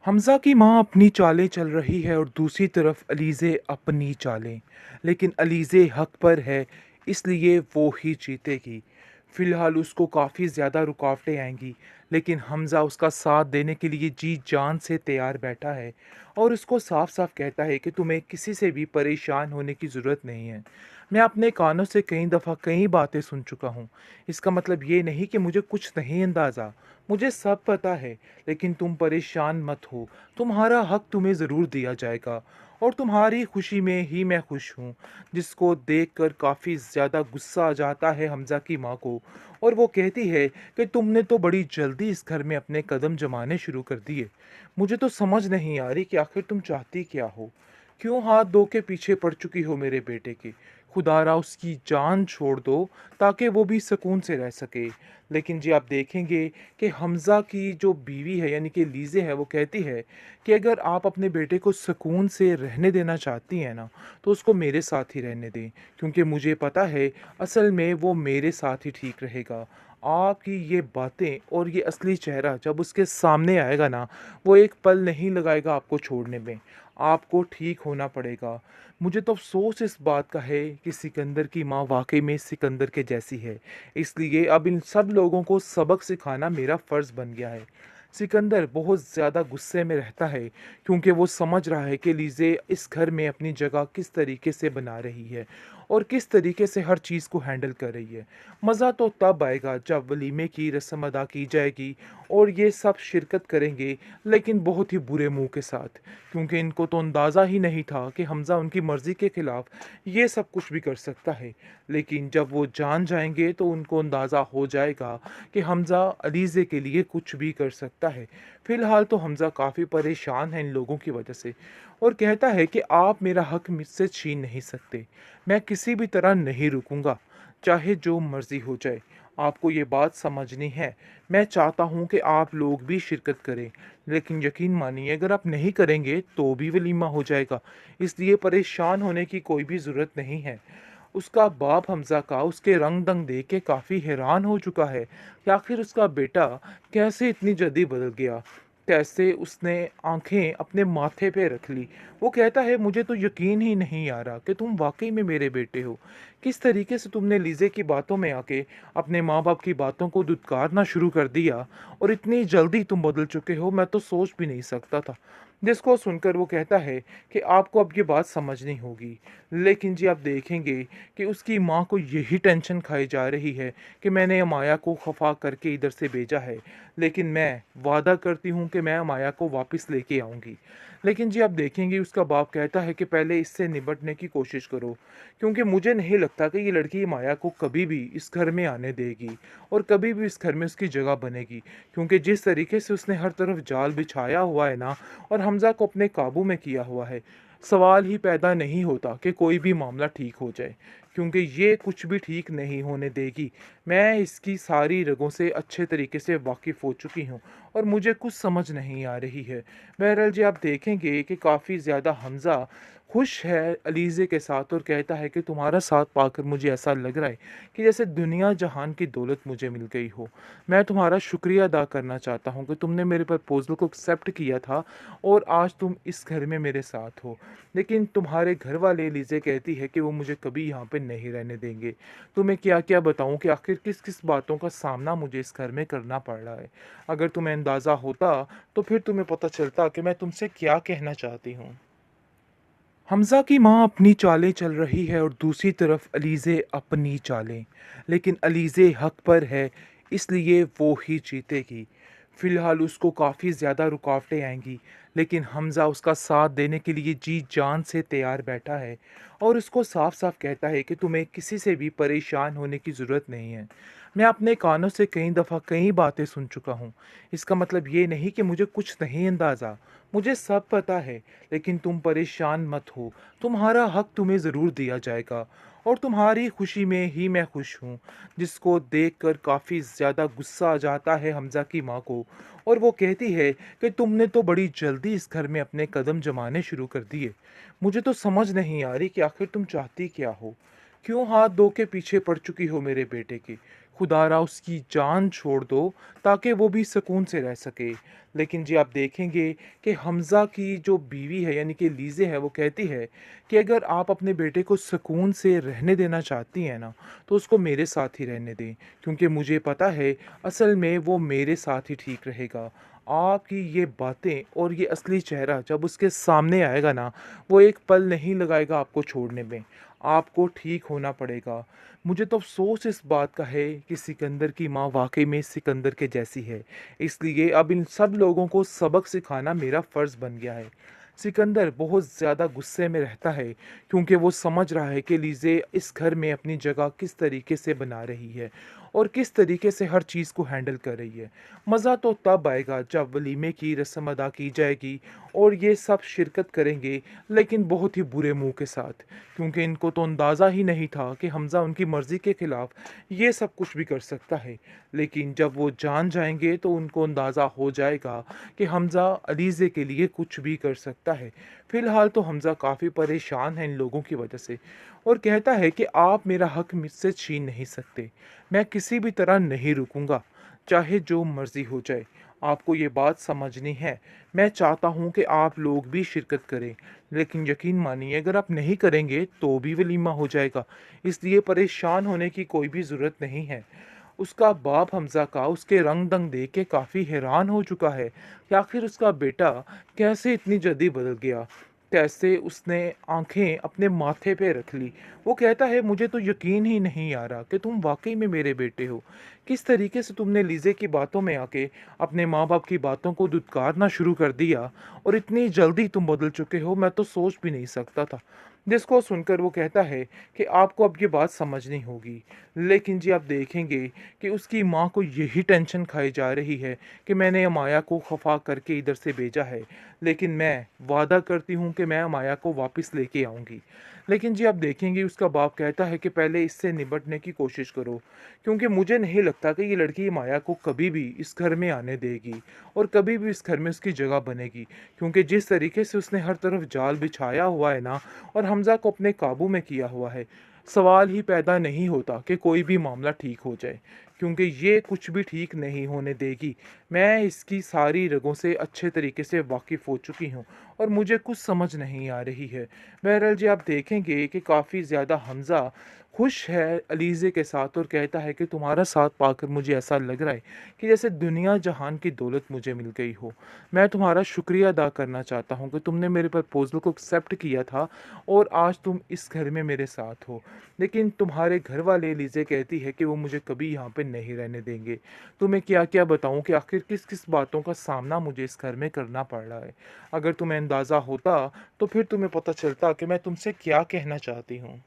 हमज़ा की माँ अपनी चालें चल रही है और दूसरी तरफ अलीज़े अपनी चालें। लेकिन अलीज़े हक पर है, इसलिए वो ही जीतेगी। फ़िलहाल उसको काफ़ी ज़्यादा रुकावटें आएँगी, लेकिन हमज़ा उसका साथ देने के लिए जी जान से तैयार बैठा है और उसको साफ-साफ कहता है कि तुम्हें किसी से भी परेशान होने की ज़रूरत नहीं है। मैं अपने कानों से कई दफ़ा कई बातें सुन चुका हूँ। इसका मतलब ये नहीं कि मुझे कुछ नहीं अंदाज़ा, मुझे सब पता है। लेकिन तुम परेशान मत हो, तुम्हारा हक तुम्हें ज़रूर दिया जाएगा और तुम्हारी खुशी में ही मैं खुश हूँ। जिसको देखकर काफ़ी ज़्यादा गुस्सा आ जाता है हमज़ा की माँ को और वो कहती है कि तुमने तो बड़ी जल्दी इस घर में अपने कदम जमाने शुरू कर दिए। मुझे तो समझ नहीं आ रही कि आखिर तुम चाहती क्या हो? क्यों हाथ धो के पीछे पड़ चुकी हो मेरे बेटे के? खुदारा उसकी जान छोड़ दो ताकि वो भी सुकून से रह सके। लेकिन जी आप देखेंगे कि हमज़ा की जो बीवी है यानी कि लीज़े है वो कहती है कि अगर आप अपने बेटे को सुकून से रहने देना चाहती हैं ना, तो उसको मेरे साथ ही रहने दें, क्योंकि मुझे पता है असल में वो मेरे साथ ही ठीक रहेगा। आपकी ये बातें और ये असली चेहरा जब उसके सामने आएगा ना, वो एक पल नहीं लगाएगा आपको छोड़ने में। आपको ठीक होना पड़ेगा। मुझे तो अफ़सोस इस बात का है कि सिकंदर की माँ वाक़ई में सिकंदर के जैसी है। इसलिए अब इन सब लोगों को सबक सिखाना मेरा फ़र्ज़ बन गया है। सिकंदर बहुत ज़्यादा गुस्से में रहता है क्योंकि वो समझ रहा है कि लीज़े इस घर में अपनी जगह किस तरीके से बना रही है और किस तरीके से हर चीज़ को हैंडल कर रही है। मज़ा तो तब आएगा जब वलीमे की रस्म अदा की जाएगी और ये सब शिरकत करेंगे, लेकिन बहुत ही बुरे मुँह के साथ, क्योंकि इनको तो अंदाज़ा ही नहीं था कि हमज़ा उनकी मर्ज़ी के ख़िलाफ़ ये सब कुछ भी कर सकता है। लेकिन जब वो जान जाएँगे तो उनको अंदाज़ा हो जाएगा कि हमज़ा अलीज़े के लिए कुछ भी कर सकता है। फ़िलहाल तो हमज़ा काफ़ी परेशान है इन लोगों की वजह से और कहता है कि आप मेरा हक मुझसे छीन नहीं सकते। मैं किसी भी तरह नहीं रुकूँगा, चाहे जो मर्ज़ी हो जाए। आपको ये बात समझनी है। मैं चाहता हूँ कि आप लोग भी शिरकत करें, लेकिन यकीन मानिए अगर आप नहीं करेंगे तो भी वलीमा हो जाएगा। इसलिए परेशान होने की कोई भी ज़रूरत नहीं है। उसका बाप हमज़ा का उसके रंग-ढंग देख के काफ़ी हैरान हो चुका है कि आखिर उसका बेटा कैसे इतनी जल्दी बदल गया? कैसे उसने आँखें अपने माथे पे रख ली? वो कहता है मुझे तो यकीन ही नहीं आ रहा कि तुम वाक़ई में मेरे बेटे हो। किस तरीके से तुमने लीज़े की बातों में आके अपने माँ-बाप की बातों को दुत्कारना शुरू कर दिया और इतनी जल्दी तुम बदल चुके हो, मैं तो सोच भी नहीं सकता था। जिसको सुनकर वो कहता है कि आपको अब ये बात समझनी होगी। लेकिन जी आप देखेंगे कि उसकी माँ को यही टेंशन खाई जा रही है कि मैंने अमाया को खफ़ा करके इधर से भेजा है, लेकिन मैं वादा करती हूँ कि मैं अमाया को वापस लेके आऊँगी। लेकिन जी आप देखेंगे उसका बाप कहता है कि पहले इससे निपटने की कोशिश करो, क्योंकि मुझे नहीं लगता कि ये लड़की माया को कभी भी इस घर में आने देगी और कभी भी इस घर में उसकी जगह बनेगी, क्योंकि जिस तरीके से उसने हर तरफ जाल बिछाया हुआ है ना और हमज़ा को अपने काबू में किया हुआ है, सवाल ही पैदा नहीं होता कि कोई भी मामला ठीक हो जाए, क्योंकि ये कुछ भी ठीक नहीं होने देगी। मैं इसकी सारी रगों से अच्छे तरीके से वाकिफ़ हो चुकी हूँ और मुझे कुछ समझ नहीं आ रही है। बहरहाल जी आप देखेंगे कि काफ़ी ज़्यादा हमज़ा खुश है अलीज़े के साथ और कहता है कि तुम्हारा साथ पाकर मुझे ऐसा लग रहा है कि जैसे दुनिया जहान की दौलत मुझे मिल गई हो। मैं तुम्हारा शुक्रिया अदा करना चाहता हूँ कि तुमने मेरे प्रपोज़ल को एक्सेप्ट किया था और आज तुम इस घर में मेरे साथ हो। लेकिन तुम्हारे घर वाले लीज़े कहती है कि वो मुझे कभी यहाँ पे नहीं रहने देंगे। तुम्हें क्या-क्या बताऊँ कि आखिर किस-किस बातों का सामना मुझे इस घर में करना पड़ रहा है। अगर तुम्हें अंदाज़ा होता तो फिर तुम्हें पता चलता कि मैं तुमसे क्या कहना चाहती हूँ। हमज़ा की माँ अपनी चालें चल रही है और दूसरी तरफ अलीज़े अपनी चालें। लेकिन अलीज़े हक पर है, इसलिए वो ही जीतेगी। फ़िलहाल उसको काफ़ी ज़्यादा रुकावटें आएँगी, लेकिन हमज़ा उसका साथ देने के लिए जी जान से तैयार बैठा है और उसको साफ-साफ कहता है कि तुम्हें किसी से भी परेशान होने की ज़रूरत नहीं है। मैं अपने कानों से कई दफ़ा कई बातें सुन चुका हूँ। इसका मतलब ये नहीं कि मुझे कुछ नहीं अंदाज़ा, मुझे सब पता है। लेकिन तुम परेशान मत हो, तुम्हारा हक तुम्हें ज़रूर दिया जाएगा और तुम्हारी खुशी में ही मैं खुश हूँ। जिसको देखकर काफ़ी ज़्यादा गुस्सा आ जाता है हमज़ा की माँ को और वो कहती है कि तुमने तो बड़ी जल्दी इस घर में अपने कदम जमाने शुरू कर दिए। मुझे तो समझ नहीं आ रही कि आखिर तुम चाहती क्या हो? क्यों हाथ धो के पीछे पड़ चुकी हो मेरे बेटे के? खुदारा उसकी जान छोड़ दो ताकि वो भी सुकून से रह सके। लेकिन जी आप देखेंगे कि हमज़ा की जो बीवी है यानी कि लीज़े है वो कहती है कि अगर आप अपने बेटे को सुकून से रहने देना चाहती हैं ना, तो उसको मेरे साथ ही रहने दें, क्योंकि मुझे पता है असल में वो मेरे साथ ही ठीक रहेगा। आपकी ये बातें और ये असली चेहरा जब उसके सामने आएगा ना, वो एक पल नहीं लगाएगा आपको छोड़ने में। आपको ठीक होना पड़ेगा। मुझे तो अफ़सोस इस बात का है कि सिकंदर की माँ वाक़ई में सिकंदर के जैसी है। इसलिए अब इन सब लोगों को सबक सिखाना मेरा फ़र्ज़ बन गया है। सिकंदर बहुत ज़्यादा गुस्से में रहता है क्योंकि वो समझ रहा है कि लीज़े इस घर में अपनी जगह किस तरीके से बना रही है और किस तरीके से हर चीज़ को हैंडल कर रही है। मज़ा तो तब आएगा जब वलीमे की रस्म अदा की जाएगी और ये सब शिरकत करेंगे, लेकिन बहुत ही बुरे मुँह के साथ, क्योंकि इनको तो अंदाज़ा ही नहीं था कि हमज़ा उनकी मर्ज़ी के खिलाफ़ ये सब कुछ भी कर सकता है। लेकिन जब वो जान जाएँगे तो उनको अंदाज़ा हो जाएगा कि हमज़ा अलीज़े के लिए कुछ भी कर सकता है। फ़िलहाल तो हमज़ा काफ़ी परेशान है इन लोगों की वजह से और कहता है कि आप मेरा हक मुझसे छीन नहीं सकते। मैं किसी भी तरह नहीं रुकूँगा, चाहे जो मर्ज़ी हो जाए। आपको ये बात समझनी है। मैं चाहता हूँ कि आप लोग भी शिरकत करें, लेकिन यकीन मानिए अगर आप नहीं करेंगे तो भी वलीमा हो जाएगा। इसलिए परेशान होने की कोई भी ज़रूरत नहीं है। उसका बाप हमज़ा का उसके रंग-ढंग देख के काफ़ी हैरान हो चुका है कि आखिर उसका बेटा कैसे इतनी जल्दी बदल गया। कैसे उसने आँखें अपने माथे पे रख ली। वो कहता है मुझे तो यकीन ही नहीं आ रहा कि तुम वाक़ई में मेरे बेटे हो। किस तरीके से तुमने लीज़े की बातों में आके अपने माँ-बाप की बातों को दुत्कारना शुरू कर दिया और इतनी जल्दी तुम बदल चुके हो, मैं तो सोच भी नहीं सकता था। जिसको सुनकर वो कहता है कि आपको अब ये बात समझनी होगी। लेकिन जी आप देखेंगे कि उसकी माँ को यही टेंशन खाई जा रही है कि मैंने अमाया को खफ़ा करके इधर से भेजा है, लेकिन मैं वादा करती हूँ कि मैं अमाया को वापस लेके आऊँगी। लेकिन जी आप देखेंगे उसका बाप कहता है कि पहले इससे निपटने की कोशिश करो, क्योंकि मुझे नहीं लगता कि ये लड़की माया को कभी भी इस घर में आने देगी और कभी भी इस घर में उसकी जगह बनेगी, क्योंकि जिस तरीके से उसने हर तरफ जाल बिछाया हुआ है ना और हमज़ा को अपने काबू में किया हुआ है, सवाल ही पैदा नहीं होता कि कोई भी मामला ठीक हो जाए, क्योंकि ये कुछ भी ठीक नहीं होने देगी। मैं इसकी सारी रगों से अच्छे तरीके से वाकिफ़ हो चुकी हूँ और मुझे कुछ समझ नहीं आ रही है। बहरहाल जी आप देखेंगे कि काफ़ी ज़्यादा हमज़ा खुश है अलीज़े के साथ और कहता है कि तुम्हारा साथ पाकर मुझे ऐसा लग रहा है कि जैसे दुनिया जहान की दौलत मुझे मिल गई हो। मैं तुम्हारा शुक्रिया अदा करना चाहता हूँ कि तुमने मेरे प्रपोज़ल को एक्सेप्ट किया था और आज तुम इस घर में मेरे साथ हो। लेकिन तुम्हारे घर वाले लीज़े कहती है कि वो मुझे कभी यहाँ पे नहीं रहने देंगे। तुम्हें क्या-क्या बताऊँ कि आखिर किस-किस बातों का सामना मुझे इस घर में करना पड़ रहा है। अगर तुम्हें अंदाज़ा होता तो फिर तुम्हें पता चलता कि मैं तुमसे क्या कहना चाहती हूँ।